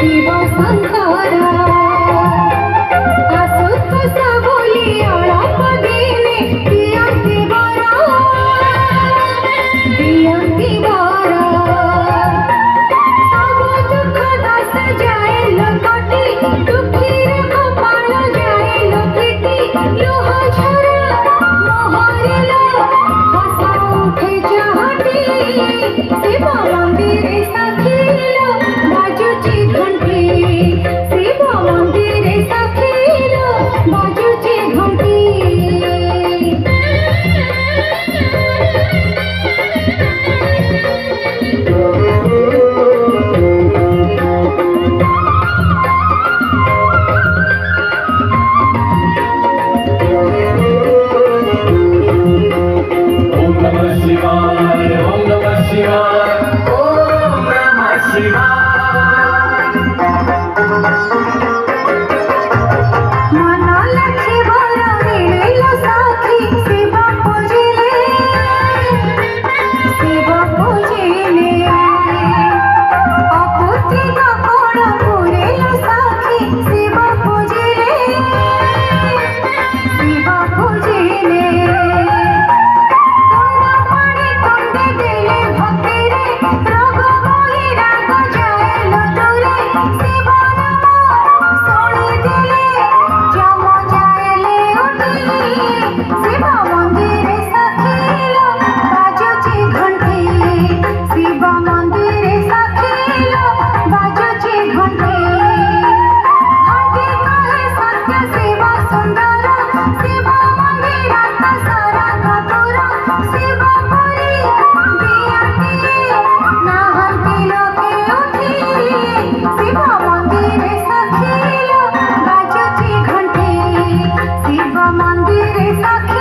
शिव शंकरा आशुतोष बोली अल्प दिने दियंती बरा सब दुख दस जाए लकटी दुखीर कपाल जाए लकटी लुह झरा मोहरिला हसा उठे चाहती शिव मंदिर सखीलो बाजुची घंटी शिव मंदिर सखीलो बाजुची घंटी ओम नमः शिवाय ओम नमः शिवाय ओम नमः शिवाय मन लक्ष्मी भरा मिलिलो साखी शिव पूजिले अपुत्री कपड़ पुरेलो साखी शिव पूजिले पानी कुंडे देले भक्तिरे रोग मोहि राग जाएलो दूरे शिव नाम सोनी दिले जम जाएले उठी शिव मंदिर सखीलो बाजुची घंटी शिव मंदिर सखीलो बाजुची घंटी घंटी कहे सत्य शिव सुंदर शिव मंदिर सारा कतुर शिव पुरी दियंती नाहंती लोके उठी शिव मंदिर सखीलो बाजुची घंटी शिव मंदिर सखी